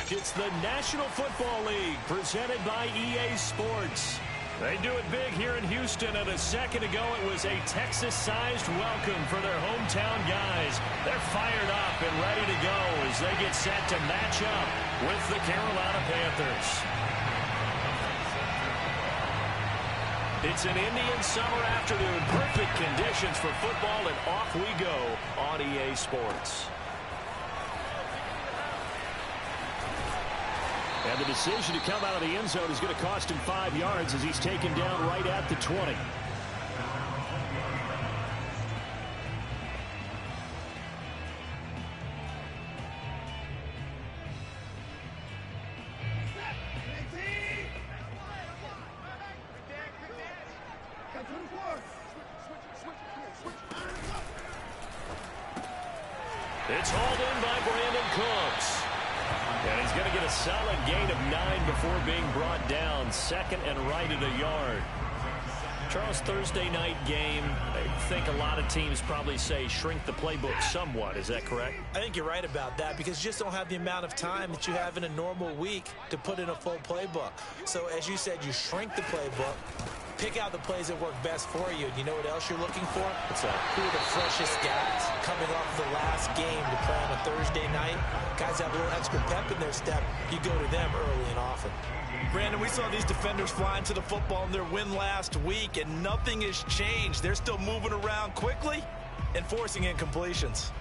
It's the National Football League presented by EA Sports. They do it big here in Houston, and a second ago it was a Texas-sized welcome for their hometown guys. They're fired up and ready to go as they get set to match up with the Carolina Panthers. It's an Indian summer afternoon. Perfect conditions for football, and off we go on EA Sports. And the decision to come out of the end zone is going to cost him 5 yards as he's taken down right at the 20. It's hauled in by Brandon Cooks. And he's going to get a solid gain of 9 before being brought down. Second and right at a yard. Charles, Thursday night game, I think a lot of teams probably say shrink the playbook somewhat. Is that correct? I think you're right about that because you just don't have the amount of time that you have in a normal week to put in a full playbook. So as you said, you shrink the playbook. Pick out the plays that work best for you. You know what else you're looking for? What's that? Who are the freshest guys coming off the last game to play on a Thursday night? Guys have a little extra pep in their step. You go to them early and often. Brandon, we saw these defenders flying to the football in their win last week, and nothing has changed. They're still moving around quickly and forcing incompletions.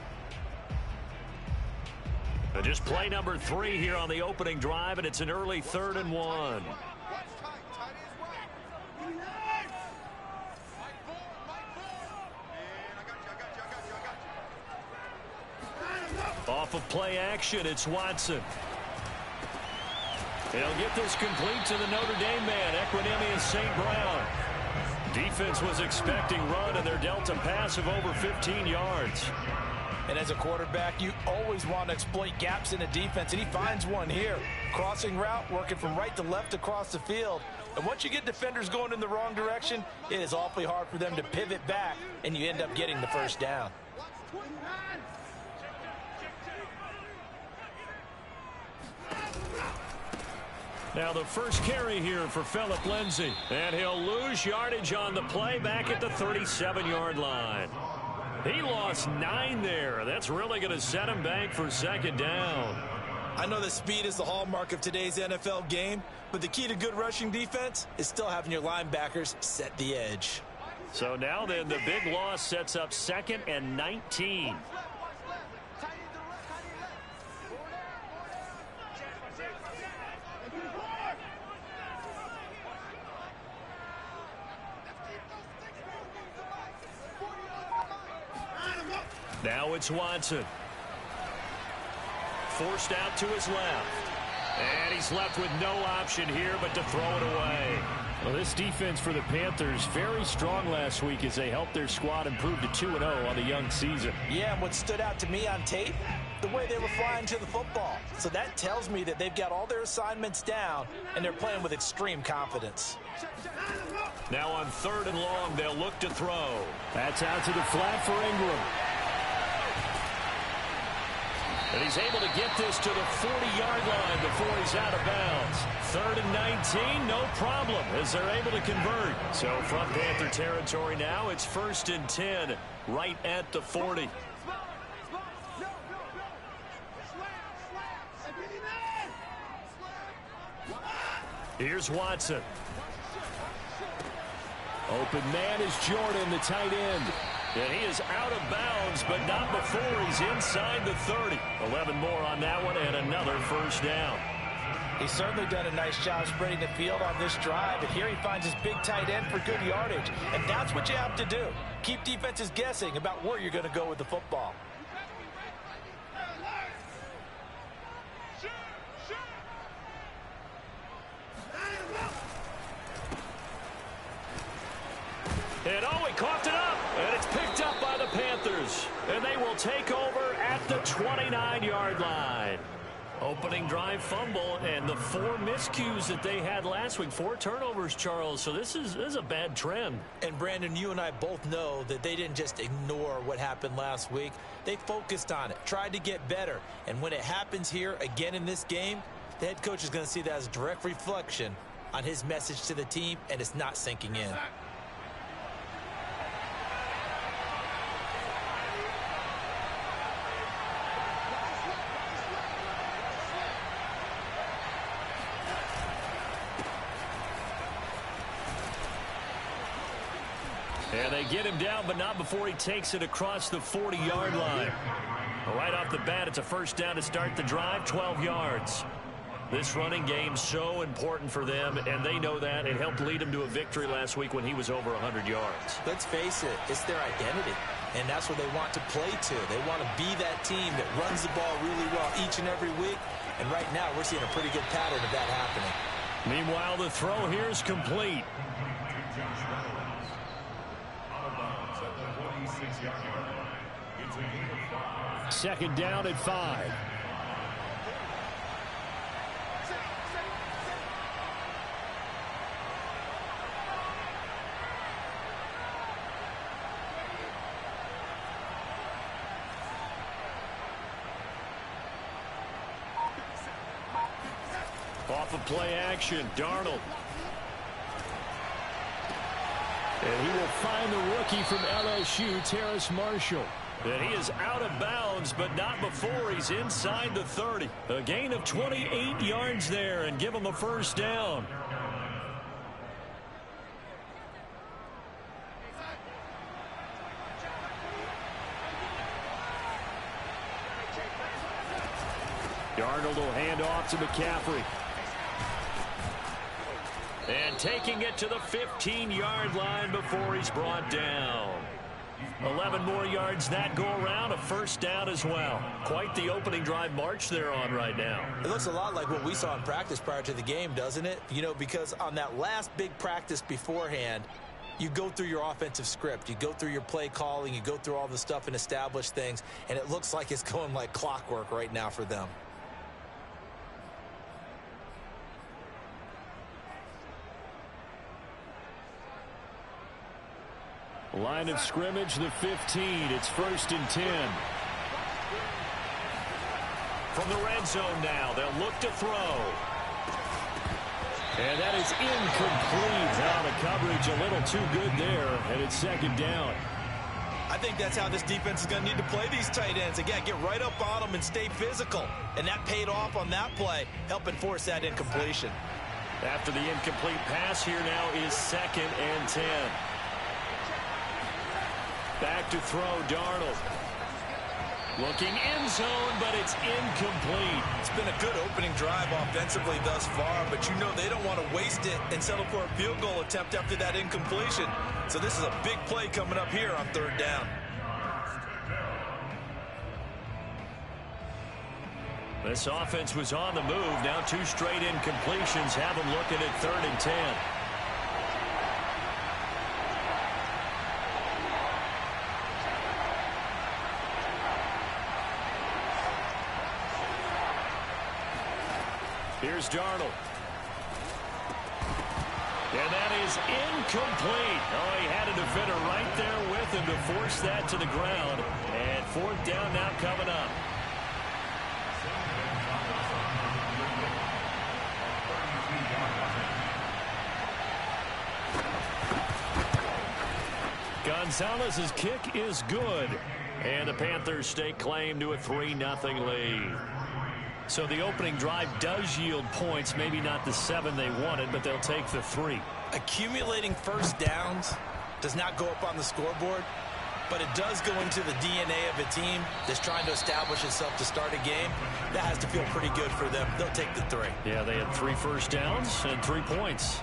Just play number 3 here on the opening drive, and it's an early 3rd and 1. Off of play action, it's Watson. He'll get this complete to the Notre Dame man, Equanimeous St. Brown. Defense was expecting run, and they're dealt a pass of over 15 yards. And as a quarterback, you always want to exploit gaps in a defense, and he finds one here. Crossing route, working from right to left across the field. And once you get defenders going in the wrong direction, it is awfully hard for them to pivot back, and you end up getting the first down. Now the first carry here for Phillip Lindsay. And he'll lose yardage on the play back at the 37-yard line. He lost 9 there. That's really going to set him back for second down. I know that speed is the hallmark of today's NFL game, but the key to good rushing defense is still having your linebackers set the edge. So now then, the big loss sets up 2nd and 19. Now it's Watson. Forced out to his left. And he's left with no option here but to throw it away. Well, this defense for the Panthers, very strong last week as they helped their squad improve to 2-0 on the young season. Yeah, and what stood out to me on tape, the way they were flying to the football. So that tells me that they've got all their assignments down, and they're playing with extreme confidence. Now on 3rd and long, they'll look to throw. That's out to the flat for Ingram. And he's able to get this to the 40-yard line before he's out of bounds. 3rd and 19, no problem, as they're able to convert. So from Panther territory now, it's 1st and 10, right at the 40. Here's Watson. Open man is Jordan, the tight end. And he is out of bounds, but not before he's inside the 30. 11 more on that one, and another first down. He's certainly done a nice job spreading the field on this drive, and here he finds his big tight end for good yardage. And that's what you have to do. Keep defenses guessing about where you're going to go with the football. And oh, he coughed it up, and it's picked up by the Panthers. And they will take over at the 29-yard line. Opening drive fumble, and the 4 miscues that they had last week. 4 turnovers, Charles, so this is a bad trend. And, Brandon, you and I both know that they didn't just ignore what happened last week. They focused on it, tried to get better. And when it happens here again in this game, The head coach is going to see that as a direct reflection on his message to the team, and it's not sinking in. And they get him down, but not before he takes it across the 40-yard line. Right off the bat, it's a first down to start the drive, 12 yards. This running game's so important for them, and they know that. It helped lead them to a victory last week when he was over 100 yards. Let's face it, it's their identity, and that's what they want to play to. They want to be that team that runs the ball really well each and every week, and right now we're seeing a pretty good pattern of that happening. Meanwhile, the throw here is complete. Second down at 5. Off of play action, Darnold. And he will find the rookie from LSU, Terrace Marshall. And he is out of bounds, but not before he's inside the 30. A gain of 28 yards there, and give him a first down. Darnold will hand off to McCaffrey. And taking it to the 15-yard line before he's brought down. 11 more yards that go around, a first down as well. Quite the opening drive march they're on right now. It looks a lot like what we saw in practice prior to the game, doesn't it? You know, because on that last big practice beforehand, you go through your offensive script, you go through your play calling, you go through all the stuff and establish things, and it looks like it's going like clockwork right now for them. Line of scrimmage, the 15. It's 1st and 10. From the red zone now, they'll look to throw. And that is incomplete. Now the coverage a little too good there, and it's second down. I think that's how this defense is going to need to play these tight ends. Again, get right up on them and stay physical. And that paid off on that play, helping force that incompletion. After the incomplete pass, here now is 2nd and 10. Back to throw, Darnold. Looking end zone, but it's incomplete. It's been a good opening drive offensively thus far, but you know they don't want to waste it and settle for a field goal attempt after that incompletion. So this is a big play coming up here on 3rd down. This offense was on the move. Now 2 straight incompletions have them looking at 3rd and 10. Here's Darnold. And that is incomplete. Oh, he had a defender right there with him to force that to the ground. And 4th down now coming up. Gonzalez's kick is good. And the Panthers stake claim to a 3-0 lead. So the opening drive does yield points, maybe not the 7 they wanted, but they'll take the 3. Accumulating first downs does not go up on the scoreboard, but it does go into the DNA of a team that's trying to establish itself to start a game. That has to feel pretty good for them. They'll take the 3. Yeah, they had 3 first downs and 3 points.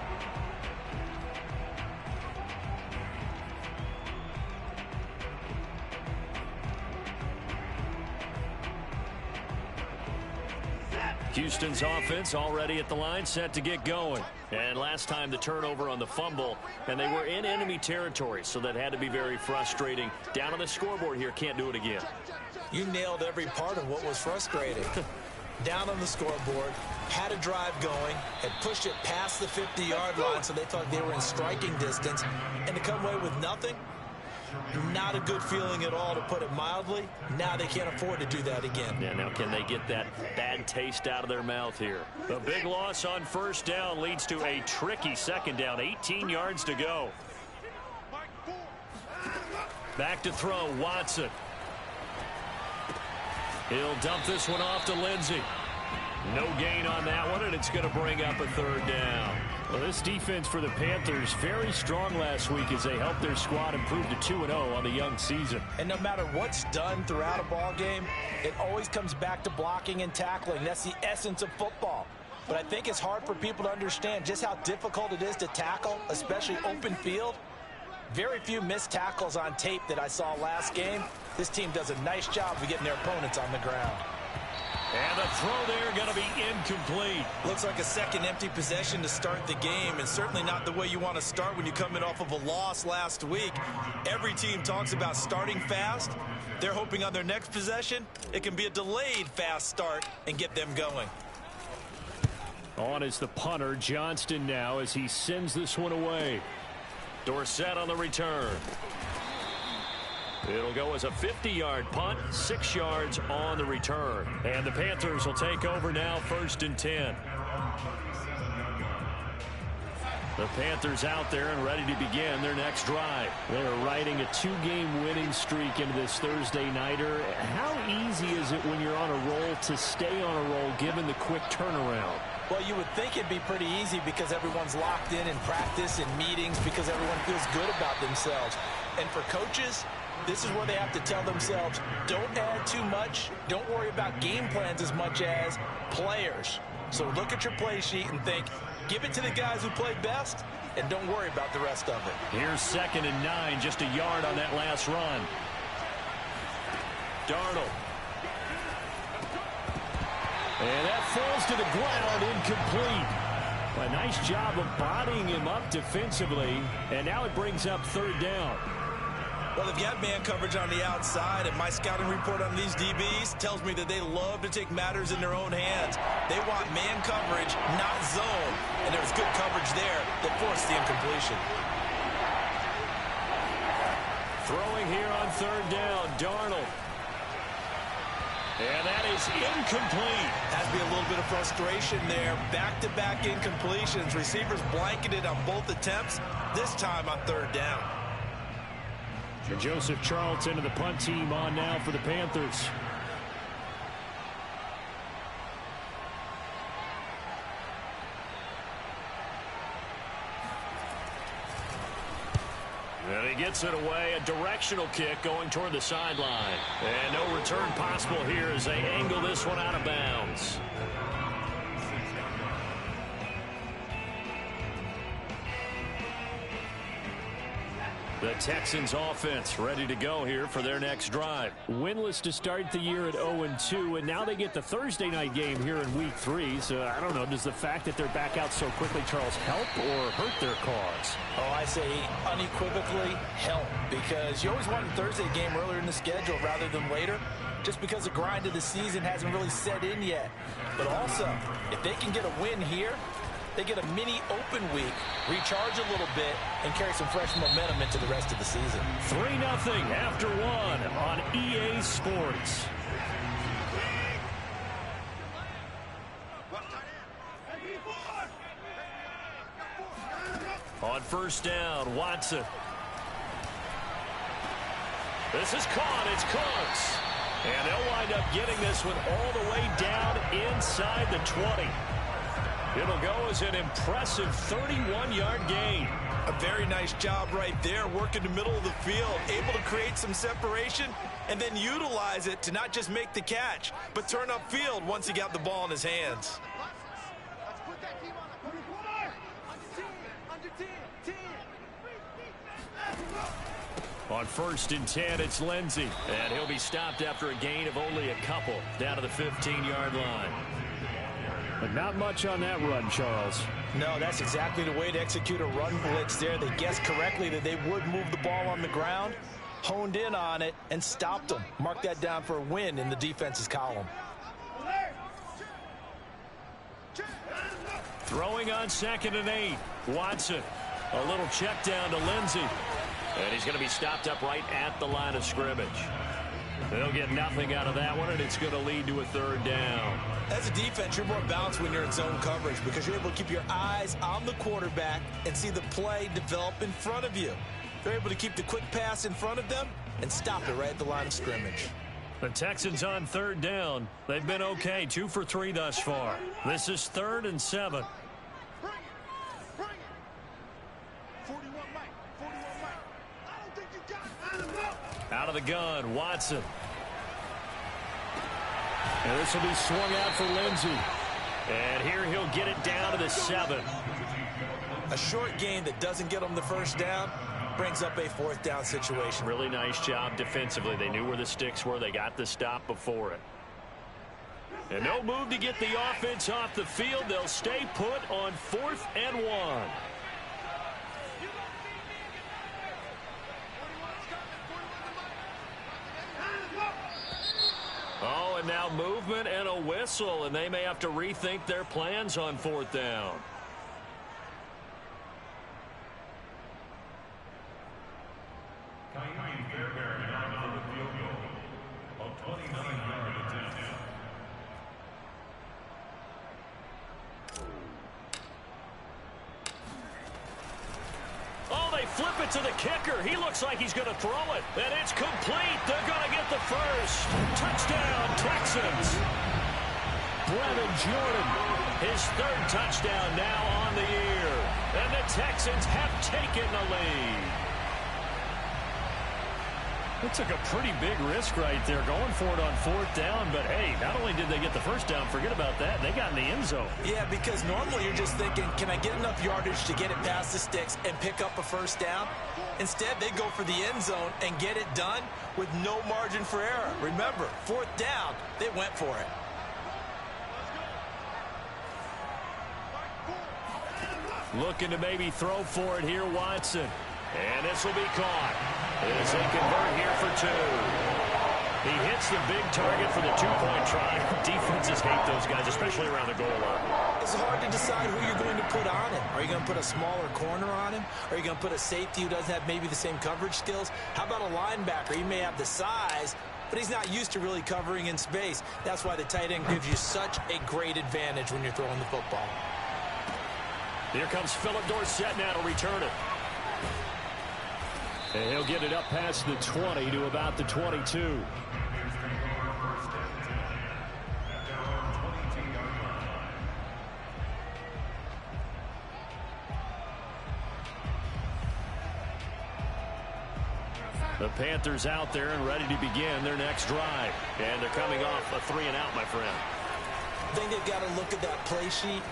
Houston's offense already at the line, set to get going. And last time the turnover on the fumble, and they were in enemy territory, so that had to be very frustrating. Down on the scoreboard here, can't do it again. You nailed every part of what was frustrating. Down on the scoreboard, had a drive going, had pushed it past the 50-yard line, so they thought they were in striking distance, and to come away with nothing, Not a good feeling at all, to put it mildly. Now they can't afford to do that again. Yeah, now can they get that bad taste out of their mouth here? A big loss on first down leads to a tricky second down. 18 yards to go. Back to throw, Watson. He'll dump this one off to Lindsey. No gain on that one, and it's going to bring up a third down. Well, this defense for the Panthers, very strong last week as they helped their squad improve to 2-0 on the young season. And no matter what's done throughout a ball game, it always comes back to blocking and tackling. That's the essence of football. But I think it's hard for people to understand just how difficult it is to tackle, especially open field. Very few missed tackles on tape that I saw last game. This team does a nice job of getting their opponents on the ground. And the throw there going to be incomplete. Looks like a second empty possession to start the game, and certainly not the way you want to start when you come in off of a loss last week. Every team talks about starting fast. They're hoping on their next possession it can be a delayed fast start and get them going. On is the punter, Johnston, now as he sends this one away. Dorsett on the return. It'll go as a 50-yard punt, 6 yards on the return. And the Panthers will take over now, 1st and 10. The Panthers out there and ready to begin their next drive. They're riding a 2-game winning streak into this Thursday nighter. How easy is it when you're on a roll to stay on a roll given the quick turnaround? Well, you would think it'd be pretty easy because everyone's locked in practice and meetings because everyone feels good about themselves. And for coaches, this is where they have to tell themselves, don't add too much. Don't worry about game plans as much as players. So look at your play sheet and think, give it to the guys who played best, and don't worry about the rest of it. Here's 2nd and 9, just a yard on that last run. Darnold. And that falls to the ground, incomplete. A nice job of bodying him up defensively, and now it brings up 3rd down. Well, if you have man coverage on the outside, and my scouting report on these DBs tells me that they love to take matters in their own hands. They want man coverage, not zone. And there was good coverage there that forced the incompletion. Throwing here on 3rd down, Darnold. And that is incomplete. Has to be a little bit of frustration there. Back-to-back incompletions. Receivers blanketed on both attempts, this time on 3rd down. And Joseph Charlton and the punt team on now for the Panthers. And he gets it away. A directional kick going toward the sideline. And no return possible here as they angle this one out of bounds. The Texans offense ready to go here for their next drive. Winless to start the year at 0-2, and now they get the Thursday night game here in week 3. So I don't know, does the fact that they're back out so quickly, Charles, help or hurt their cause? Oh, I say unequivocally help, because you always want a Thursday game earlier in the schedule rather than later, just because the grind of the season hasn't really set in yet. But also, if they can get a win here, they get a mini open week, recharge a little bit, and carry some fresh momentum into the rest of the season. 3-0 after 1 on EA Sports. On 1st down, Watson. This is caught. It's Cooks. And they'll wind up getting this one all the way down inside the 20. It'll go as an impressive 31-yard gain. A very nice job right there, working the middle of the field, able to create some separation and then utilize it to not just make the catch, but turn upfield once he got the ball in his hands. On 1st and 10, it's Lindsey. And he'll be stopped after a gain of only a couple down to the 15-yard line. But not much on that run, Charles. No, that's exactly the way to execute a run blitz there. They guessed correctly that they would move the ball on the ground, honed in on it, and stopped them. Mark that down for a win in the defense's column. Throwing on 2nd and 8. Watson. A little check down to Lindsey. And he's going to be stopped up right at the line of scrimmage. They'll get nothing out of that one, and it's going to lead to a third down. As a defense, you're more balanced when you're in zone coverage because you're able to keep your eyes on the quarterback and see the play develop in front of you. They're able to keep the quick pass in front of them and stop it right at the line of scrimmage. The Texans on third down. They've been okay, 2 for 3 thus far. This is 3rd and 7. Out of the gun, Watson. And this will be swung out for Lindsey. And here he'll get it down to the 7. A short gain that doesn't get them the first down brings up a 4th down situation. Really nice job defensively. They knew where the sticks were. They got the stop before it. And no move to get the offense off the field. They'll stay put on 4th and 1. Oh, and now movement and a whistle, and they may have to rethink their plans on 4th down. Flip it to the kicker. He looks like he's going to throw it. And it's complete. They're going to get the first. Touchdown, Texans. Brevin Jordan, his 3rd touchdown now on the year. And the Texans have taken the lead. They took a pretty big risk right there going for it on 4th down. But, hey, not only did they get the first down, forget about that, they got in the end zone. Yeah, because normally you're just thinking, can I get enough yardage to get it past the sticks and pick up a first down? Instead, they go for the end zone and get it done with no margin for error. Remember, 4th down, they went for it. Looking to maybe throw for it here, Watson. And this will be caught as they convert here for 2. He hits the big target for the 2-point try. Defenses hate those guys, especially around the goal line. It's hard to decide who you're going to put on him. Are you going to put a smaller corner on him? Are you going to put a safety who doesn't have maybe the same coverage skills? How about a linebacker? He may have the size, but he's not used to really covering in space. That's why the tight end gives you such a great advantage when you're throwing the football. Here comes Philip Dorsett now to return it. And he'll get it up past the 20 to about the 22. The Panthers out there and ready to begin their next drive. And they're coming off a 3-and-out, my friend. I think they've got to look at that play sheet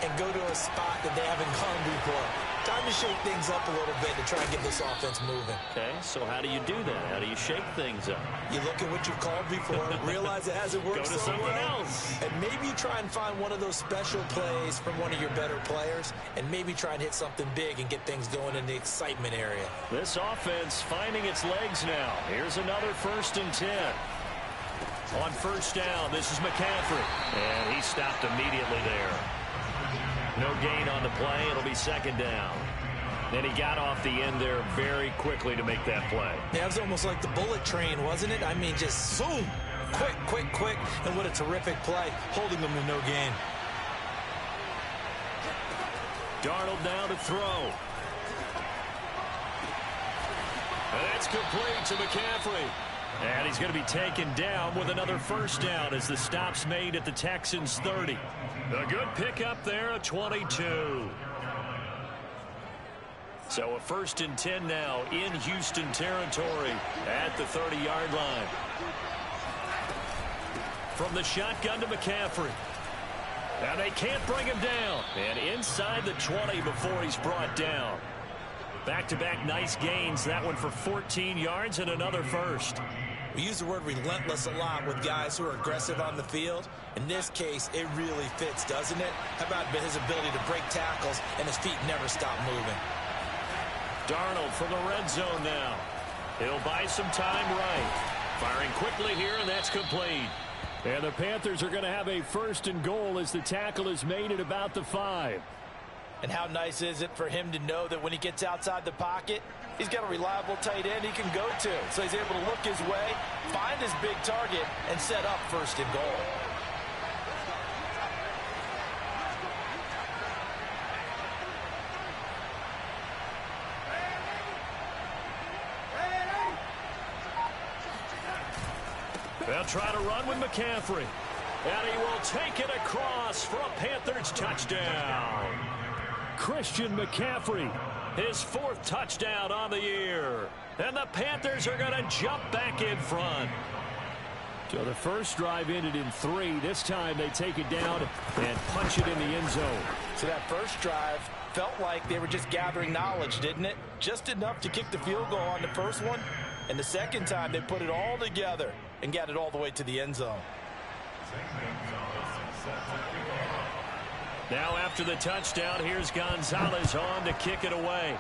and go to a spot that they haven't gone before. Time to shake things up a little bit to try and get this offense moving. Okay, so how do you do that? How do you shake things up? You look at what you've called before, realize it hasn't worked so well. Go to something else. And maybe you try and find one of those special plays from one of your better players, and maybe try and hit something big and get things going in the excitement area. This offense finding its legs now. Here's another 1st and 10. On 1st down, this is McCaffrey. And he stopped immediately there. No gain on the play. It'll be 2nd down. Then he got off the end there very quickly to make that play. Yeah, it was almost like the bullet train, wasn't it? I mean, just zoom. Quick, quick, quick. And what a terrific play, holding them to no gain. Darnold now to throw. And that's complete to McCaffrey. And he's going to be taken down with another 1st down as the stop's made at the Texans' 30. A good pickup there, a 22. So a 1st and 10 now in Houston territory at the 30-yard line. From the shotgun to McCaffrey. Now they can't bring him down. And inside the 20 before he's brought down. Back-to-back nice gains. That one for 14 yards and another 1st. We use the word relentless a lot with guys who are aggressive on the field. In this case, it really fits, doesn't it? How about his ability to break tackles and his feet never stop moving? Darnold from the red zone now. He'll buy some time right. Firing quickly here, and that's complete. And the Panthers are going to have a 1st and goal as the tackle is made at about the 5. And how nice is it for him to know that when he gets outside the pocket, he's got a reliable tight end he can go to. So he's able to look his way, find his big target, and set up first and goal. They'll try to run with McCaffrey. And he will take it across for a Panthers touchdown. Christian McCaffrey, his 4th touchdown on the year. And the Panthers are going to jump back in front. So the first drive ended in 3. This time they take it down and punch it in the end zone. So that first drive felt like they were just gathering knowledge, didn't it? Just enough to kick the field goal on the first one. And the second time they put it all together and got it all the way to the end zone. Now after the touchdown, here's Gonzalez on to kick it away.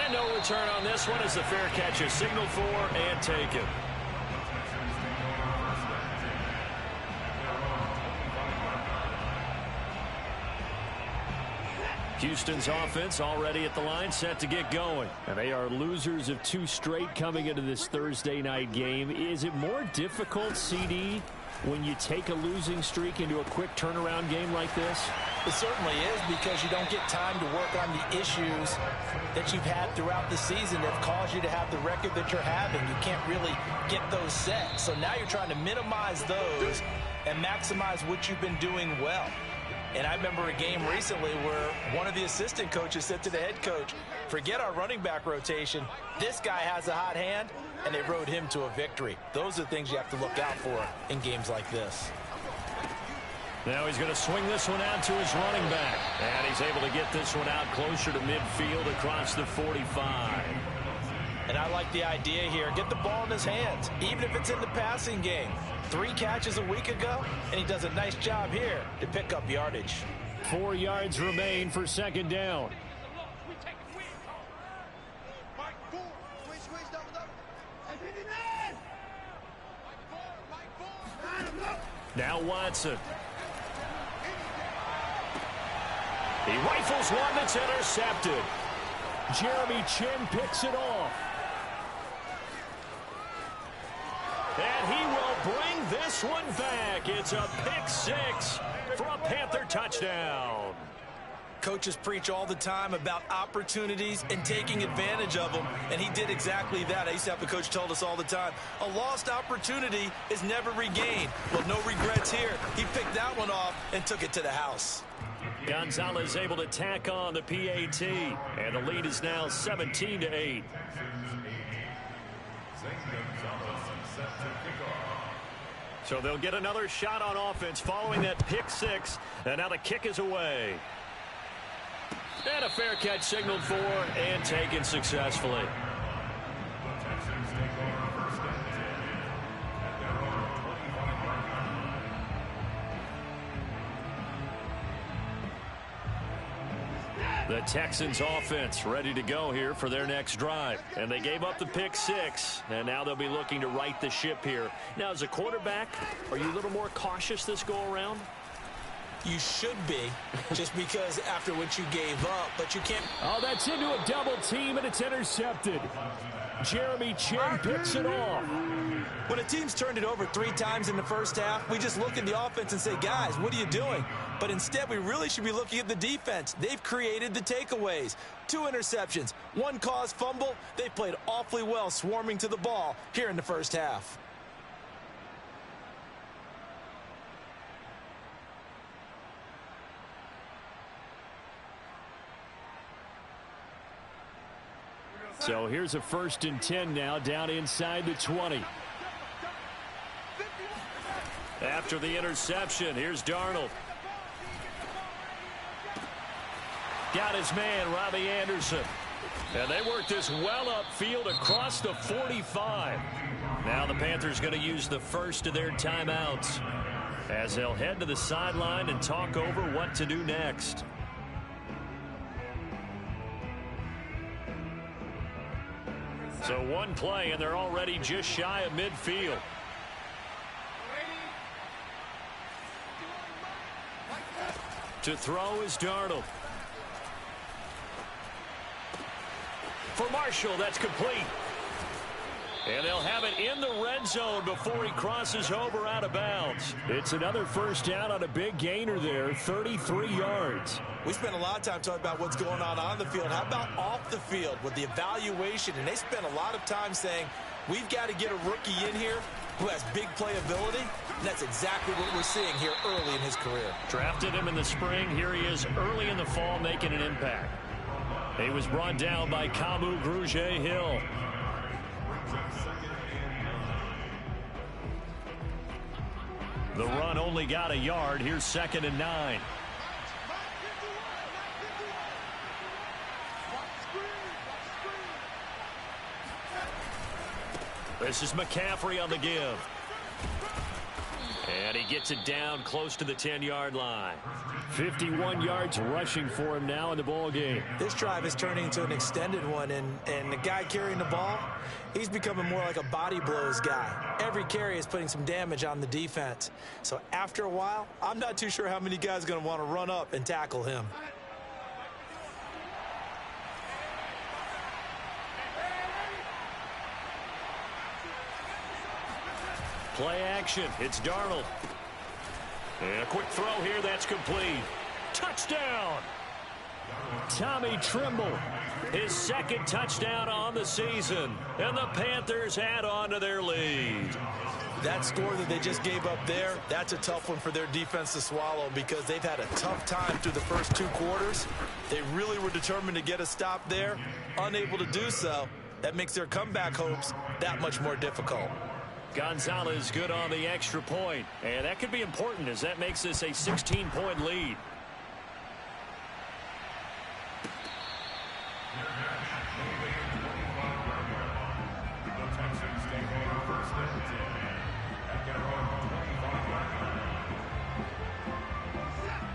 And no return on this one as the fair catch is signaled for and taken. Houston's offense already at the line, set to get going. And they are losers of 2 straight coming into this Thursday night game. Is it more difficult, CD, when you take a losing streak into a quick turnaround game like this? It certainly is, because you don't get time to work on the issues that you've had throughout the season that have caused you to have the record that you're having. You can't really get those set. So now you're trying to minimize those and maximize what you've been doing well. And I remember a game recently where one of the assistant coaches said to the head coach, forget our running back rotation. This guy has a hot hand, and they rode him to a victory. Those are the things you have to look out for in games like this. Now he's going to swing this one out to his running back. And he's able to get this one out closer to midfield across the 45. And I like the idea here. Get the ball in his hands, even if it's in the passing game. 3 catches a week ago, and he does a nice job here to pick up yardage. 4 yards remain for second down. Now Watson. He rifles one that's intercepted. Jeremy Chin picks it off. And he will bring this one back. It's a pick 6 for a Panther touchdown. Coaches preach all the time about opportunities and taking advantage of them, and he did exactly that. I used to have a coach tell us all the time, a lost opportunity is never regained. Well, no regrets here. He picked that one off and took it to the house. Gonzalez able to tack on the PAT, and the lead is now 17-8. So they'll get another shot on offense following that pick 6, and now the kick is away. And a fair catch signaled for and taken successfully. The Texans offense ready to go here for their next drive. And they gave up the pick 6, and now they'll be looking to right the ship here. Now, as a quarterback, are you a little more cautious this go-around? You should be, just because after what you gave up, but you can't. Oh, that's into a double team, and it's intercepted. Jeremy Chin picks it off. When a team's turned it over 3 times in the first half, we just look at the offense and say, guys, what are you doing? But instead, we really should be looking at the defense. They've created the takeaways. 2 interceptions, 1 caused fumble. They played awfully well swarming to the ball here in the first half. So here's a 1st and 10 now, down inside the 20. After the interception, here's Darnold. Got his man, Robbie Anderson. And they work this well upfield across the 45. Now the Panthers going to use the first of their timeouts as they'll head to the sideline and talk over what to do next. So 1 play, and they're already just shy of midfield. To throw is Darnold. For Marshall, that's complete. And they'll have it in the red zone before he crosses over out of bounds. It's another first down on a big gainer there, 33 yards. We spent a lot of time talking about what's going on the field. How about off the field with the evaluation? And they spent a lot of time saying, we've got to get a rookie in here who has big playability. And that's exactly what we're seeing here early in his career. Drafted him in the spring. Here he is early in the fall making an impact. He was brought down by Kamu Grugier-Hill. The run only got a yard. Here's 2nd and 9. This is McCaffrey on the give. And he gets it down close to the 10-yard line. 51 yards rushing for him now in the ball game. This drive is turning into an extended one, and the guy carrying the ball, he's becoming more like a body blows guy. Every carry is putting some damage on the defense. So after a while, I'm not too sure how many guys are going to want to run up and tackle him. Play action. It's Darnold. And a quick throw here. That's complete. Touchdown. Tommy Tremble. His 2nd touchdown on the season. And the Panthers add on to their lead. That score that they just gave up there, that's a tough one for their defense to swallow because they've had a tough time through the first 2 quarters. They really were determined to get a stop there. Unable to do so. That makes their comeback hopes that much more difficult. Gonzalez good on the extra point. And that could be important as that makes this a 16-point lead.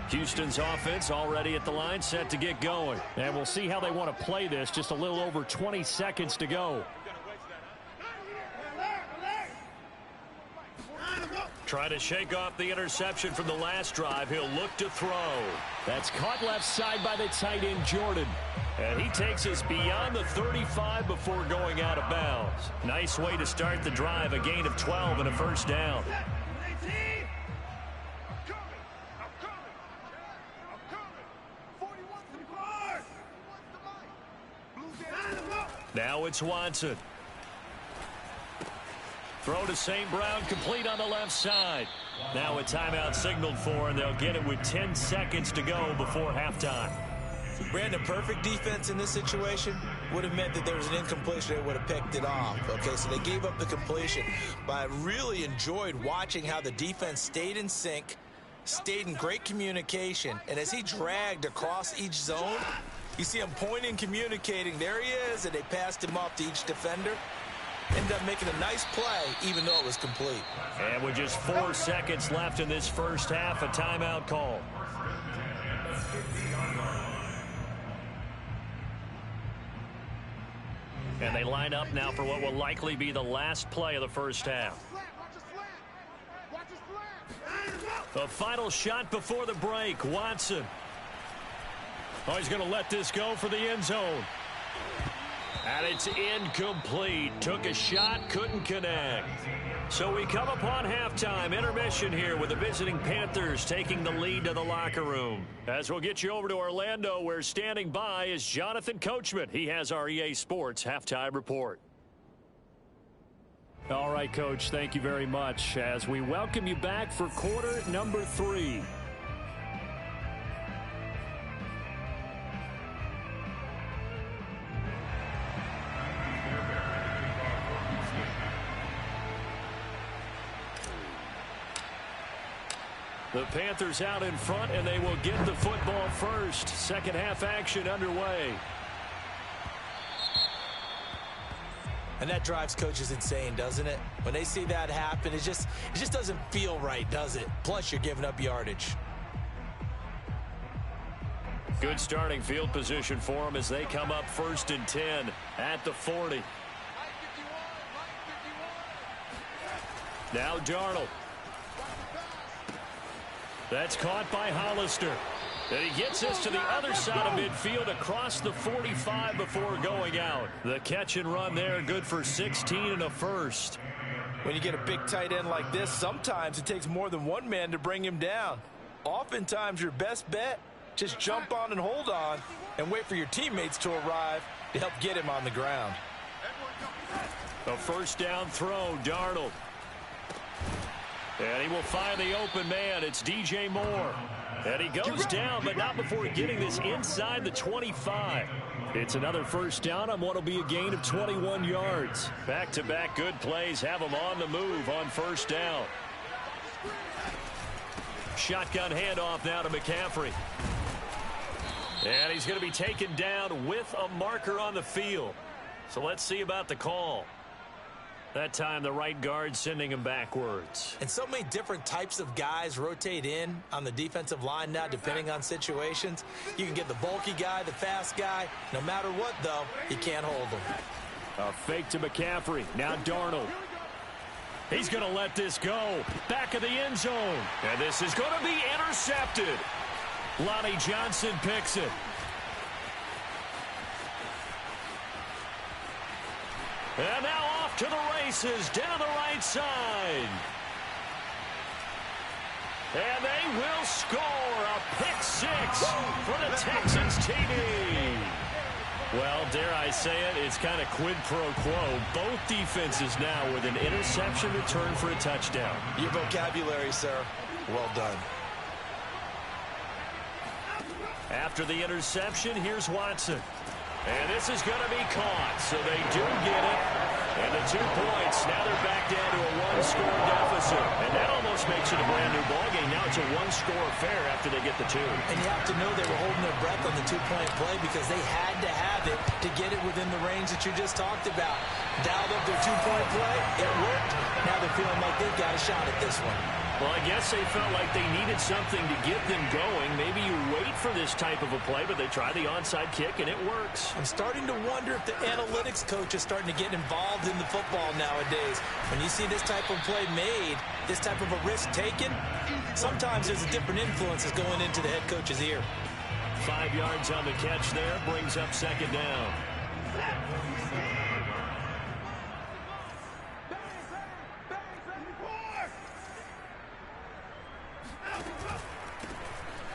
Houston's offense already at the line, set to get going. And we'll see how they want to play this. Just a little over 20 seconds to go. Trying to shake off the interception from the last drive. He'll look to throw. That's caught left side by the tight end, Jordan. And he takes us beyond the 35 before going out of bounds. Nice way to start the drive. A gain of 12 and a first down. Now it's Watson. Throw to St. Brown, complete on the left side. Now a timeout signaled for, and they'll get it with 10 seconds to go before halftime. Brandon, perfect defense in this situation would have meant that there was an incompletion. They would have picked it off. Okay, so they gave up the completion. But I really enjoyed watching how the defense stayed in sync, stayed in great communication. And as he dragged across each zone, you see him pointing, communicating. There he is, and they passed him off to each defender. Ended up making a nice play, even though it was complete. And with just 4 seconds left in this first half, a timeout call. And they line up now for what will likely be the last play of the first half. The final shot before the break, Watson. Oh, he's going to let this go for the end zone. And it's incomplete. Took a shot, couldn't connect. So we come upon halftime intermission here with the visiting Panthers taking the lead to the locker room. As we'll get you over to Orlando, where standing by is Jonathan Coachman. He has our EA Sports halftime report. All right, Coach, thank you very much as we welcome you back for quarter number 3. The Panthers out in front, and they will get the football first. Second half action underway. And that drives coaches insane, doesn't it? When they see that happen, it just doesn't feel right, does it? Plus, you're giving up yardage. Good starting field position for them as they come up 1st and 10 at the 40. Now Darnold. That's caught by Hollister. And he gets this to the other side of midfield across the 45 before going out. The catch and run there, good for 16 and a first. When you get a big tight end like this, sometimes it takes more than one man to bring him down. Oftentimes, your best bet, just jump on and hold on and wait for your teammates to arrive to help get him on the ground. A first down throw, Darnold. And he will find the open man. It's DJ Moore. And he goes down, but not before getting this inside the 25. It's another first down on what will be a gain of 21 yards. Back-to-back good plays have him on the move on first down. Shotgun handoff now to McCaffrey. And he's going to be taken down with a marker on the field. So let's see about the call. That time the right guard sending him backwards. And so many different types of guys rotate in on the defensive line now depending on situations. You can get the bulky guy, the fast guy. No matter what, though, you can't hold them. A fake to McCaffrey. Now Darnold. He's going to let this go. Back of the end zone. And this is going to be intercepted. Lonnie Johnson picks it. And now off to the races down the right side. And they will score a pick six for the Texans TD. Well, dare I say it, it's kind of quid pro quo. Both defenses now with an interception return for a touchdown. Your vocabulary, sir. Well done. After the interception, here's Watson. And this is going to be caught, so they do get it. And the 2 points, now they're back down to a one-score deficit. And that almost makes it a brand-new ballgame. Now it's a one-score affair after they get the 2. And you have to know they were holding their breath on the 2-point play because they had to have it to get it within the range that you just talked about. Dialed up their 2-point play. It worked. Now they're feeling like they've got a shot at this one. Well, I guess they felt like they needed something to get them going. Maybe you wait for this type of a play, but they try the onside kick, and it works. I'm starting to wonder if the analytics coach is starting to get involved in the football nowadays. When you see this type of play made, this type of a risk taken, sometimes there's a different influences going into the head coach's ear. 5 yards on the catch there, brings up second down.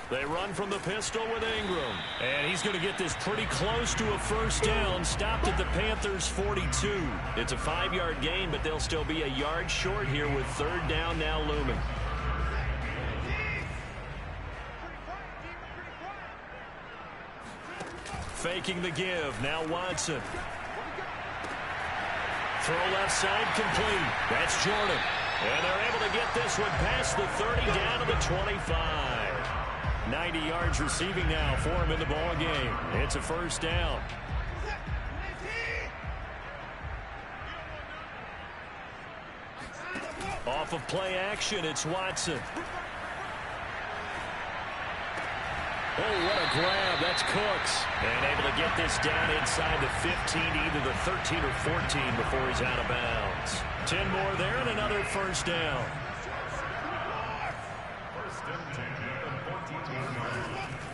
They run from the pistol with Ingram. And he's going to get this pretty close to a first down. Stopped at the Panthers' 42. It's a 5-yard gain, but they'll still be a yard short here with third down now looming. Faking the give. Now Watson. Throw left side complete. That's Jordan. And they're able to get this one past the 30 down to the 25. 90 yards receiving now for him in the ball game. It's a first down. Off of play action, it's Watson. Oh, what a grab. That's Cooks. And able to get this down inside the 15, either the 13 or 14 before he's out of bounds. 10 more there and another first down.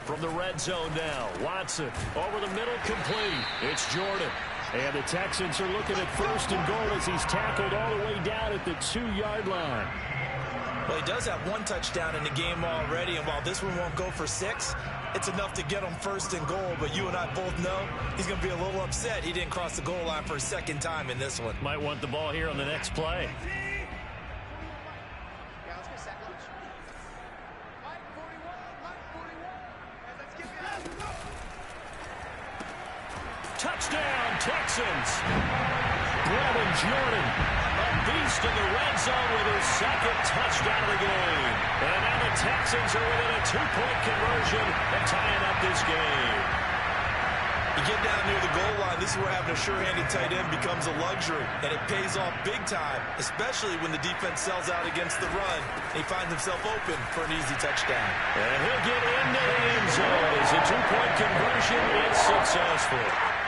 From the red zone now, Watson over the middle, complete. It's Jordan. And the Texans are looking at first and goal as he's tackled all the way down at the 2-yard line. Well, he does have 1 touchdown in the game already, and while this one won't go for 6, it's enough to get him first and goal. But you and I both know he's going to be a little upset he didn't cross the goal line for a second time in this one. Might want the ball here on the next play. Touchdown, Texans. Brevin Jordan, a beast in the red zone with his second touchdown of the game. And now the Texans are within a 2-point conversion and tying up this game. You get down near the goal line, this is where having a sure-handed tight end becomes a luxury, and it pays off big time, especially when the defense sells out against the run, and he finds himself open for an easy touchdown. And he'll get into the end zone as the 2-point conversion is successful.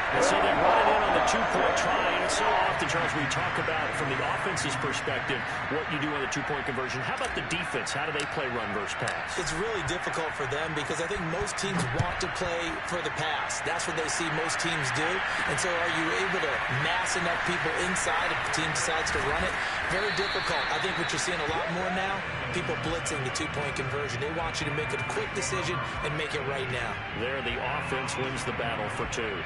And so they run it in on the two-point try. And so often, Charles, we talk about from the offense's perspective what you do on the two-point conversion. How about the defense? How do they play run versus pass? It's really difficult for them because I think most teams want to play for the pass. That's what they see most teams do. And so are you able to mass enough people inside if the team decides to run it? Very difficult. I think what you're seeing a lot more now, people blitzing the two-point conversion. They want you to make a quick decision and make it right now. There, the offense wins the battle for two.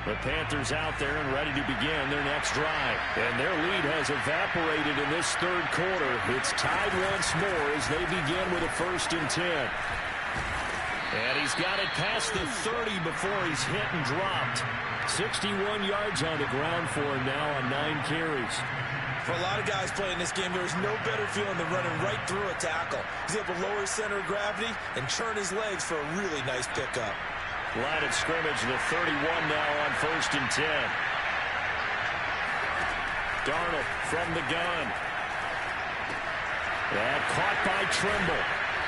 The Panthers out there and ready to begin their next drive. And their lead has evaporated in this third quarter. It's tied once more as they begin with a 1st and 10. And he's got it past the 30 before he's hit and dropped. 61 yards on the ground for him now on 9 carries. For a lot of guys playing this game, there is no better feeling than running right through a tackle. He's able to lower his center of gravity and churn his legs for a really nice pickup. Line of scrimmage, the 31 now on 1st and 10. Darnold from the gun. And caught by Trimble.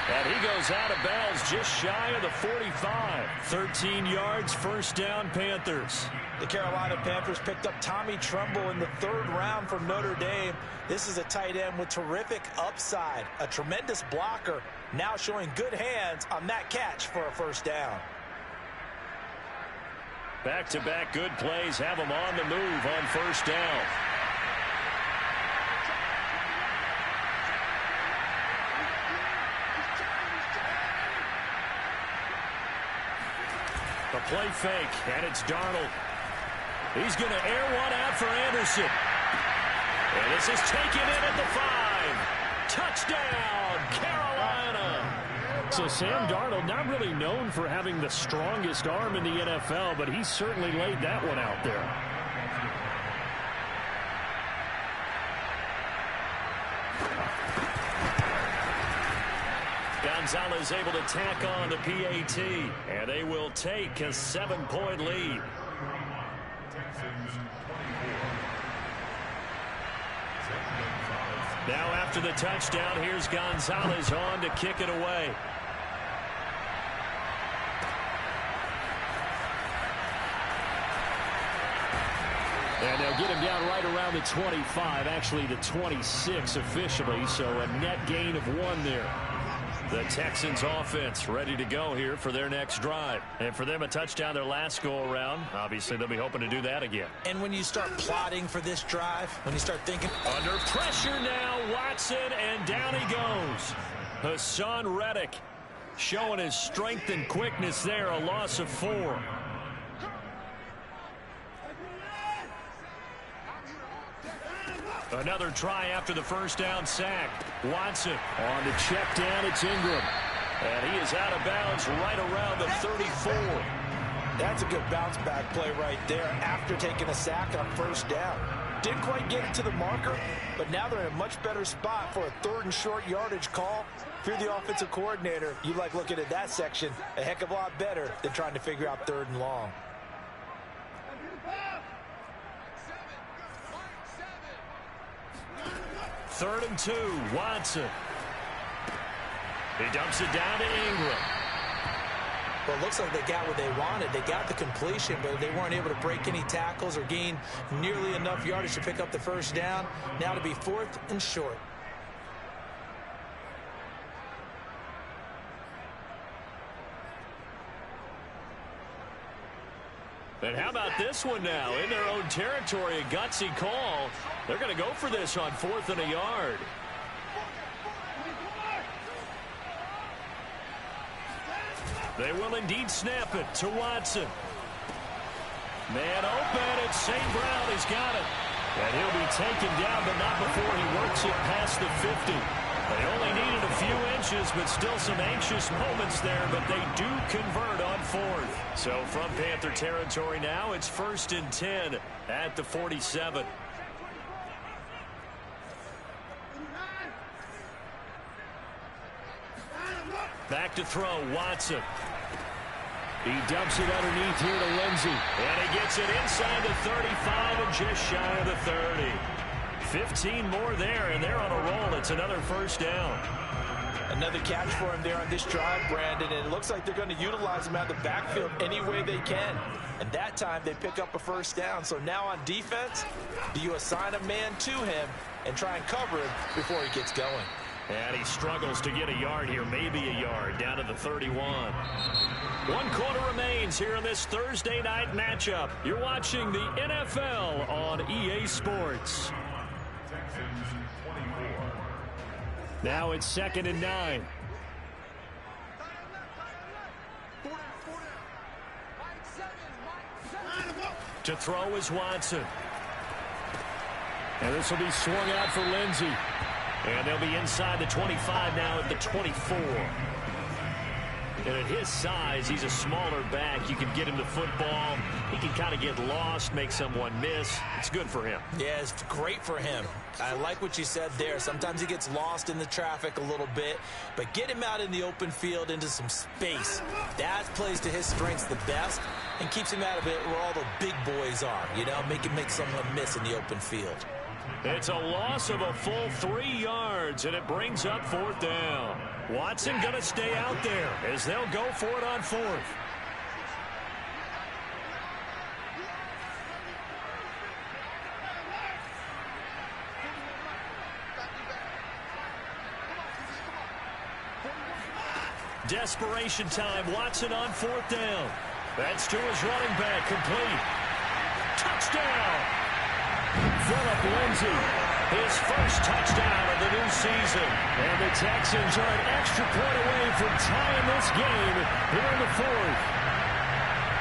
And he goes out of bounds just shy of the 45. 13 yards, 1st down, Panthers. The Carolina Panthers picked up Tommy Tremble in the 3rd round from Notre Dame. This is a tight end with terrific upside. A tremendous blocker, now showing good hands on that catch for a 1st down. Back-to-back good plays have him on the move on 1st down. The play fake, and it's Darnold. He's going to air one out for Anderson. And this is taken in at the 5. Touchdown, Carolina. So Sam Darnold, not really known for having the strongest arm in the NFL, but he certainly laid that one out there. Gonzalez able to tack on the PAT, and they will take a 7-point lead. Now after the touchdown, here's Gonzalez on to kick it away. And they'll get him down right around the 25, actually the 26 officially, so a net gain of 1 there. The Texans offense ready to go here for their next drive. And for them, a touchdown their last go-around. Obviously, they'll be hoping to do that again. And when you start plotting for this drive, when you start thinking... Under pressure now, Watson, and down he goes. Hassan Reddick showing his strength and quickness there, a loss of 4. Another try after the 1st down sack. Watson on the check down. It's Ingram. And he is out of bounds right around the 34. That's a good bounce back play right there after taking a sack on 1st down. Didn't quite get it to the marker, but now they're in a much better spot for a 3rd and short yardage call. If you're the offensive coordinator, you like looking at that section a heck of a lot better than trying to figure out 3rd and long. Third and 2, Watson. He dumps it down to Ingram. Well, it looks like they got what they wanted. They got the completion, but they weren't able to break any tackles or gain nearly enough yardage to pick up the 1st down. Now to be 4th and short. And how about this one now? In their own territory, a gutsy call. They're going to go for this on 4th and a yard. They will indeed snap it to Watson. Man open, it's St. Brown. He's got it. And he'll be taken down, but not before he works it past the 50. They only needed a few inches, but still some anxious moments there, but they do convert on 4th. So from Panther territory now, it's 1st and 10 at the 47. Back to throw, Watson. He dumps it underneath here to Lindsey. And he gets it inside the 35 and just shy of the 30. 15 more there, and they're on a roll. It's another 1st down. Another catch for him there on this drive, Brandon, and it looks like they're going to utilize him out of the backfield any way they can. And that time they pick up a first down. So now on defense, do you assign a man to him and try and cover him before he gets going? And he struggles to get a yard here, maybe a yard, down to the 31. 1 quarter remains here in this Thursday night matchup. You're watching the NFL on EA Sports. Now it's 2nd and 9. To throw is Watson. And this will be swung out for Lindsey. And they'll be inside the 25 now at the 24. And at his size, he's a smaller back. You can get him the football. He can kind of get lost, make someone miss. It's good for him. Yeah, it's great for him. I like what you said there. Sometimes he gets lost in the traffic a little bit, but get him out in the open field into some space. That plays to his strengths the best and keeps him out of it where all the big boys are. You know, make him make someone miss in the open field. It's a loss of a full 3 yards, and it brings up 4th down. Watson going to stay out there as they'll go for it on 4th. Desperation time. Watson on 4th down. That's to his running back, complete. Touchdown! Phillip Lindsay, his first touchdown of the new season. And the Texans are an extra point away from tying this game here in the 4th.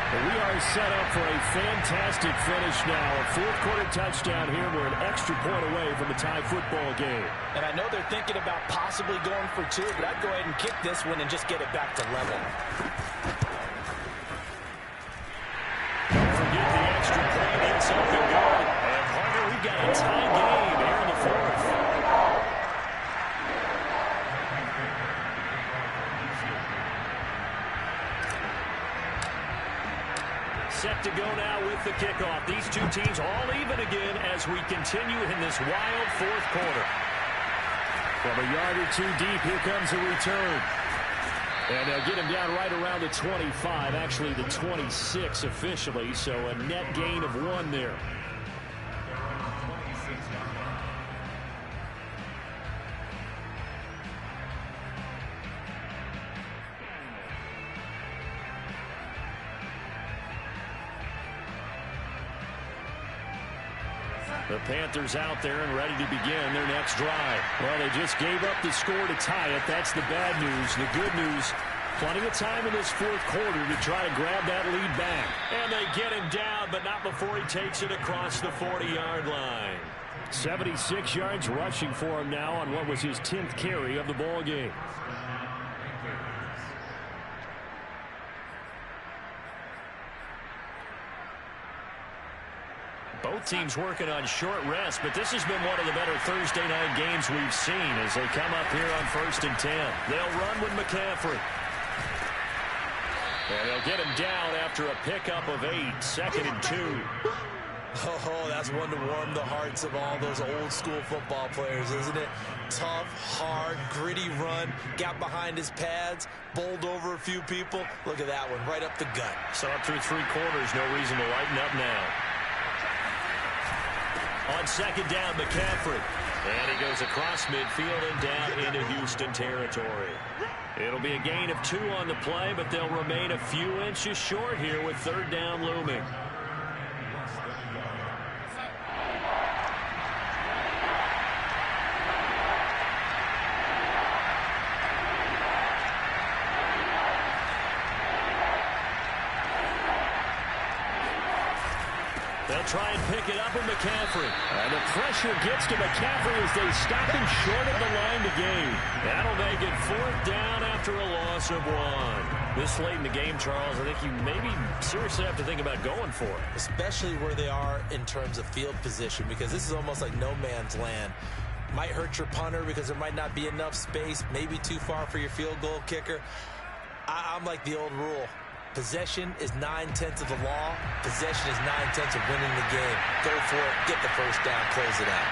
And we are set up for a fantastic finish now. A 4th quarter touchdown here. We're an extra point away from a tie football game. And I know they're thinking about possibly going for 2, but I'd go ahead and kick this one and just get it back to level. Don't forget the extra point. It's up and good. And Parker, we've got a tie game here in the 4th. Set to go now with the kickoff. These two teams all even again as we continue in this wild 4th quarter. From a yard or 2 deep, here comes a return. And they'll get him down right around the 25, actually the 26 officially, so a net gain of 1 there. The Panthers out there and ready to begin their next drive. Well, they just gave up the score to tie it. That's the bad news. The good news, plenty of time in this 4th quarter to try to grab that lead back. And they get him down, but not before he takes it across the 40-yard line. 76 yards rushing for him now on what was his 10th carry of the ball game. Both teams working on short rest, but this has been one of the better Thursday night games we've seen as they come up here on 1st and 10. They'll run with McCaffrey. And they'll get him down after a pickup of 8, 2nd and 2. Oh, that's one to warm the hearts of all those old school football players, isn't it? Tough, hard, gritty run, got behind his pads, bowled over a few people. Look at that one, right up the gut. So up through 3 quarters, no reason to lighten up now. On 2nd down, McCaffrey. And he goes across midfield and down into Houston territory. It'll be a gain of 2 on the play, but they'll remain a few inches short here with 3rd down looming. They'll try and pick it up with McCaffrey. And the pressure gets to McCaffrey as they stop him short of the line to gain. That'll make it 4th down after a loss of 1. This late in the game, Charles, I think you maybe seriously have to think about going for it. Especially where they are in terms of field position, because this is almost like no man's land. Might hurt your punter because there might not be enough space, maybe too far for your field goal kicker. I'm like the old rule. Possession is 9/10 of the law. Possession is 9/10 of winning the game. Go for it. Get the first down. Close it out.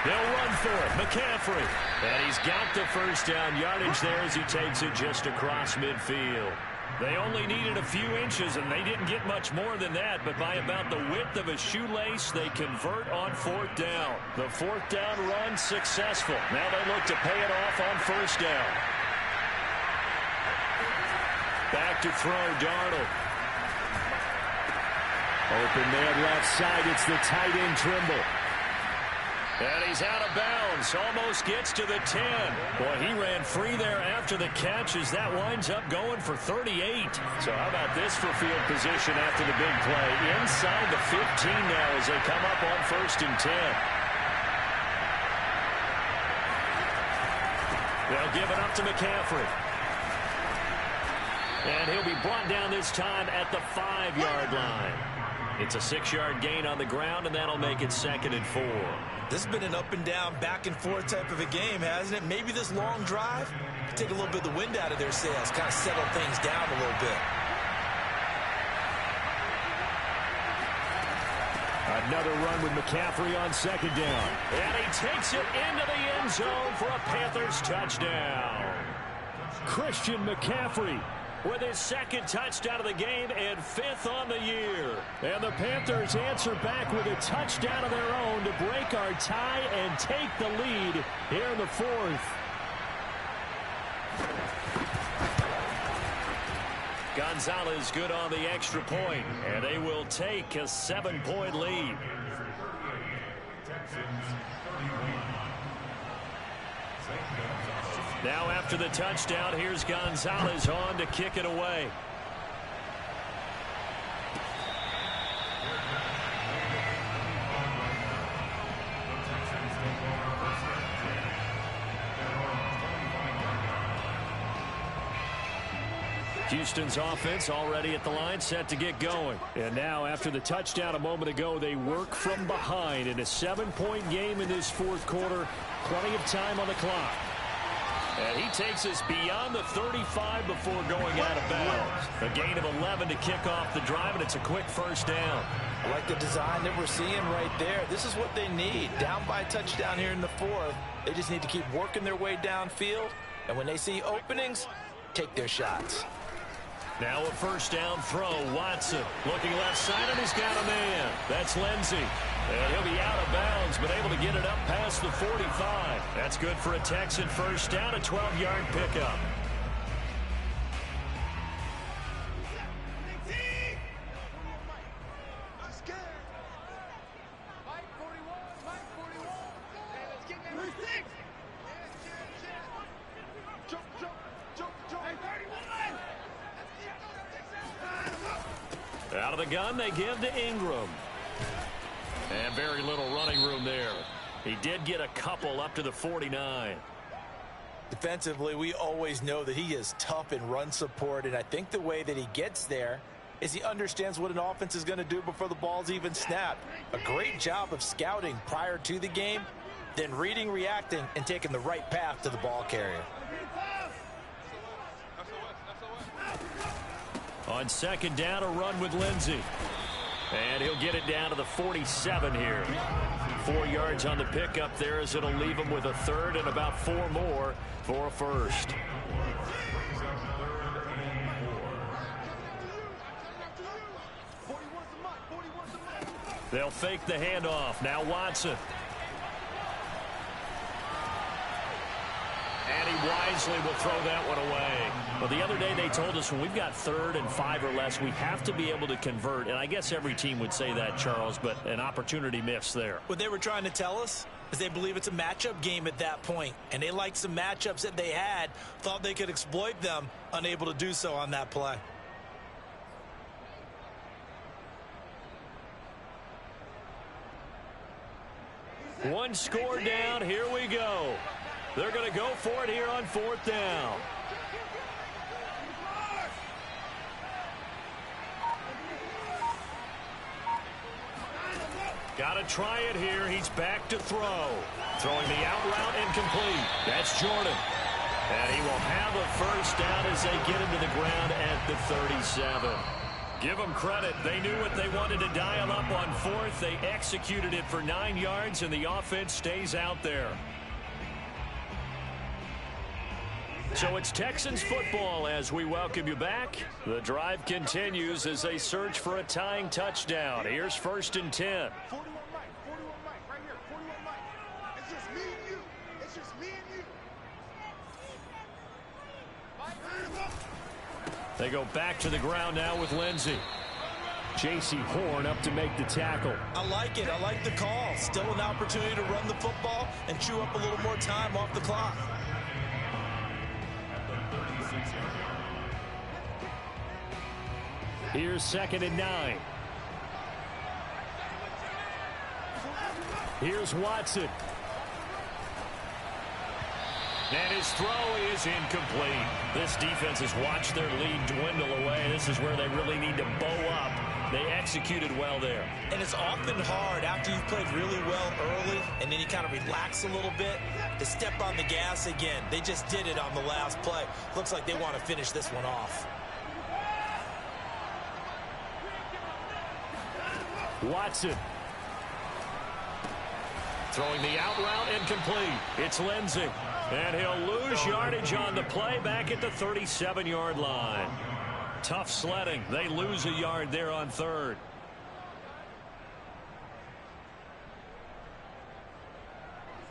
They'll run for it. McCaffrey. And he's got the first down yardage there as he takes it just across midfield. They only needed a few inches, and they didn't get much more than that. But by about the width of a shoelace, they convert on fourth down. The fourth down run successful. Now they look to pay it off on first down. Back to throw, Darnold. Open man left side. It's the tight end, Trimble. And he's out of bounds. Almost gets to the 10. Boy, he ran free there after the catch as that winds up going for 38. So how about this for field position after the big play? Inside the 15 now as they come up on 1st and 10. They'll give it up to McCaffrey. And he'll be brought down this time at the 5-yard line. It's a 6-yard gain on the ground, and that'll make it 2nd and 4. This has been an up-and-down, back-and-forth type of a game, hasn't it? Maybe this long drive could take a little bit of the wind out of their sails, kind of settle things down a little bit. Another run with McCaffrey on 2nd down. And he takes it into the end zone for a Panthers touchdown. Christian McCaffrey with his 2nd touchdown of the game and 5th on the year. And the Panthers answer back with a touchdown of their own to break our tie and take the lead here in the 4th. Gonzalez good on the extra point, and they will take a 7-point lead. Now after the touchdown, here's Gonzalez on to kick it away. Houston's offense already at the line, set to get going. And now after the touchdown a moment ago, they work from behind in a 7-point game in this 4th quarter. Plenty of time on the clock. And he takes us beyond the 35 before going out of bounds. A gain of 11 to kick off the drive, and it's a quick first down. I like the design that we're seeing right there. This is what they need. Down by a touchdown here in the 4th. They just need to keep working their way downfield. And when they see openings, take their shots. Now a first down throw. Watson looking left side, and he's got a man. That's Lindsey. And he'll be out of bounds, but able to get it up past the 45. That's good for a Texan first down, a 12-yard pickup. Out of the gun, they give to Ingram. And very little running room there. He did get a couple up to the 49. Defensively, we always know that he is tough in run support, and I think the way that he gets there is he understands what an offense is going to do before the ball's even snapped. A great job of scouting prior to the game, then reading, reacting, and taking the right path to the ball carrier. On 2nd down, a run with Lindsey. And he'll get it down to the 47 here. 4 yards on the pickup there as it'll leave him with a 3rd and about 4 more for a first. They'll fake the handoff. Now Watson. And he wisely will throw that one away. Well, the other day they told us when we've got 3rd and 5 or less, we have to be able to convert. And I guess every team would say that, Charles, but an opportunity missed there. What they were trying to tell us is they believe it's a matchup game at that point. And they liked some matchups that they had, thought they could exploit them, unable to do so on that play. One score down. Here we go. They're going to go for it here on 4th down. Got to try it here. He's back to throw. Throwing the out route incomplete. That's Jordan. And he will have a first down as they get into the ground at the 37. Give them credit. They knew what they wanted to dial up on fourth. They executed it for 9 yards, and the offense stays out there. So it's Texans football as we welcome you back. The drive continues as they search for a tying touchdown. Here's 1st and 10. 41 Mike, right here, 41 Mike. It's just me and you. It's just me and you. They go back to the ground now with Lindsey. J.C. Horn up to make the tackle. I like it. I like the call. Still an opportunity to run the football and chew up a little more time off the clock. Here's 2nd and 9. Here's Watson. And his throw is incomplete. This defense has watched their lead dwindle away. This is where they really need to bow up. They executed well there. And it's often hard after you've played really well early and then you kind of relax a little bit to step on the gas again. They just did it on the last play. Looks like they want to finish this one off. Watson. Throwing the out route incomplete. It's Lindsey. And he'll lose yardage on the play back at the 37-yard line. Tough sledding. They lose a yard there on 3rd.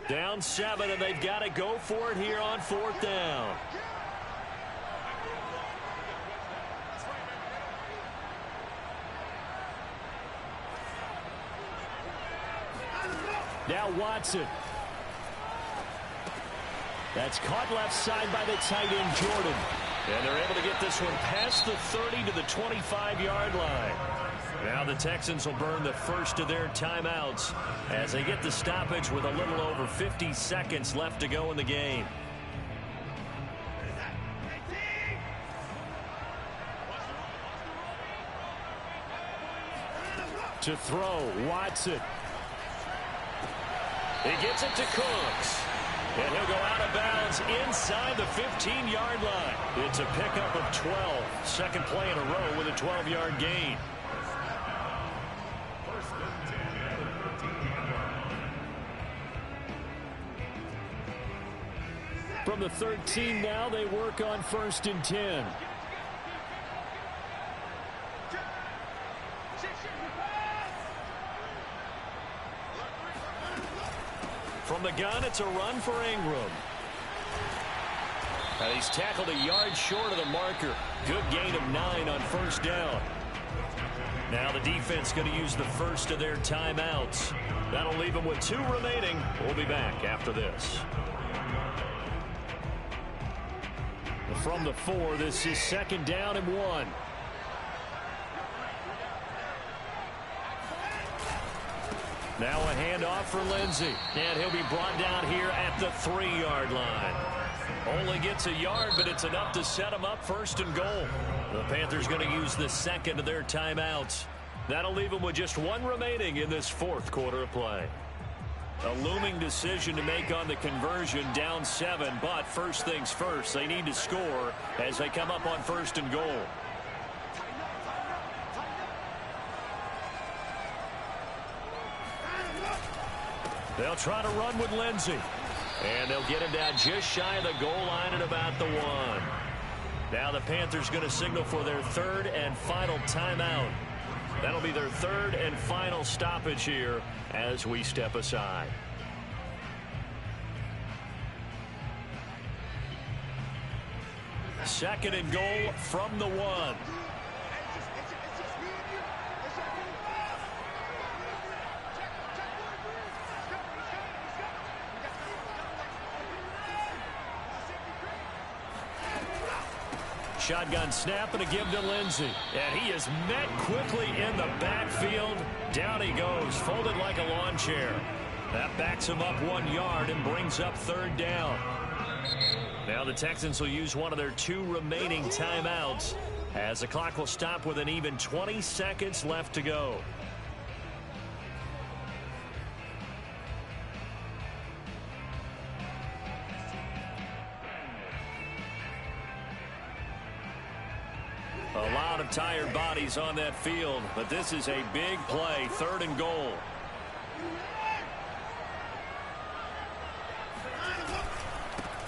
Down 7, and they've got to go for it here on 4th down. Now Watson. That's caught left side by the tight end, Jordan. And they're able to get this one past the 30 to the 25-yard line. Now the Texans will burn the first of their timeouts as they get the stoppage with a little over 50 seconds left to go in the game. To throw, Watson. He gets it to Cooks. And he'll go out of bounds inside the 15-yard line. It's a pickup of 12. Second play in a row with a 12-yard gain. From the 13 now, they work on 1st and 10. From the gun, it's a run for Ingram. And he's tackled a yard short of the marker. Good gain of 9 on 1st down. Now the defense going to use the first of their timeouts. That'll leave them with 2 remaining. We'll be back after this. From the 4, this is 2nd down and 1. Now a handoff for Lindsey. And he'll be brought down here at the 3-yard line. Only gets a yard, but it's enough to set him up 1st and goal. The Panthers going to use the second of their timeouts. That'll leave them with just 1 remaining in this 4th quarter of play. A looming decision to make on the conversion, down 7, but first things first, they need to score as they come up on 1st and goal. They'll try to run with Lindsey. And they'll get him down just shy of the goal line at about the 1. Now the Panthers going to signal for their 3rd and final timeout. That'll be their 3rd and final stoppage here as we step aside. Second and goal from the 1. Shotgun snap and a give to Lindsey. And he is met quickly in the backfield. Down he goes, folded like a lawn chair. That backs him up 1 yard and brings up 3rd down. Now the Texans will use one of their 2 remaining timeouts as the clock will stop with an even 20 seconds left to go. A lot of tired bodies on that field, but this is a big play, 3rd and goal.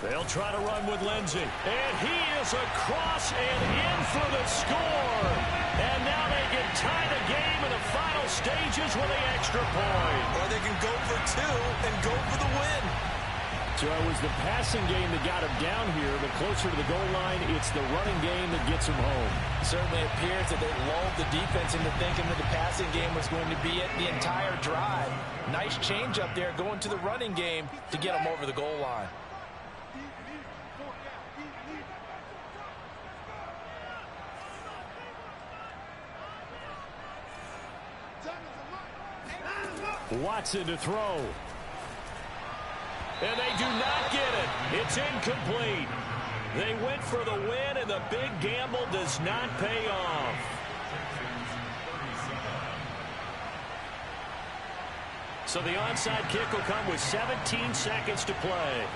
They'll try to run with Lindsey. And he is across and in for the score. And now they can tie the game in the final stages with the extra point. Or they can go for 2 and go for the win. So it was the passing game that got him down here, but closer to the goal line, it's the running game that gets him home. Certainly appears that they lulled the defense into thinking that the passing game was going to be it the entire drive. Nice change up there going to the running game to get him over the goal line. Watson to throw. And they do not get it. It's incomplete. They went for the win, and the big gamble does not pay off. So the onside kick will come with 17 seconds to play.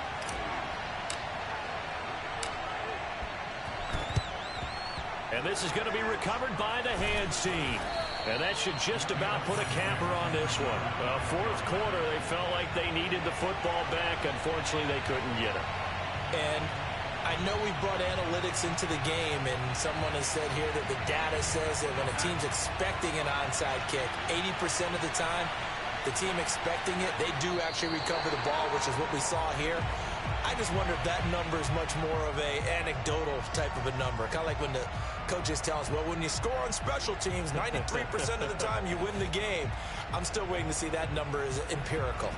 And this is going to be recovered by the hands team. And that should just about put a capper on this one. Fourth quarter, they felt like they needed the football back. Unfortunately, they couldn't get it. And I know we brought analytics into the game, and someone has said here that the data says that when a team's expecting an onside kick, 80% of the time, the team expecting it, they do actually recover the ball, which is what we saw here. I just wonder if that number is much more of a anecdotal type of a number. Kind of like when the coaches tell us, well, when you score on special teams, 93% of the time you win the game. I'm still waiting to see that number is empirical.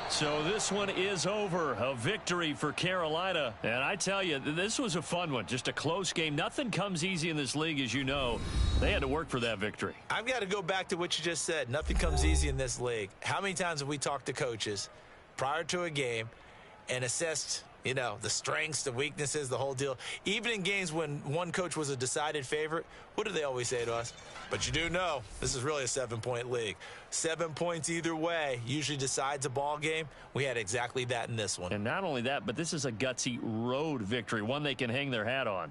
So this one is over. A victory for Carolina. And I tell you, this was a fun one. Just a close game. Nothing comes easy in this league, as you know. They had to work for that victory. I've got to go back to what you just said. Nothing comes easy in this league. How many times have we talked to coaches prior to a game and assessed, you know, the strengths, the weaknesses, the whole deal? Even in games when one coach was a decided favorite, what do they always say to us? But you do know this is really a 7-point league. 7 points either way usually decides a ball game. We had exactly that in this one. And not only that, but this is a gutsy road victory, one they can hang their hat on.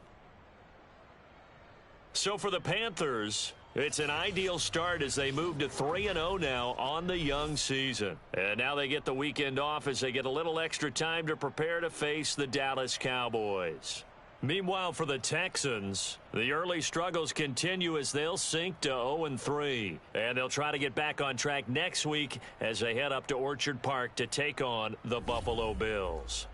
So for the Panthers, it's an ideal start as they move to 3-0 now on the young season. And now they get the weekend off as they get a little extra time to prepare to face the Dallas Cowboys. Meanwhile, for the Texans, the early struggles continue as they'll sink to 0-3. And they'll try to get back on track next week as they head up to Orchard Park to take on the Buffalo Bills.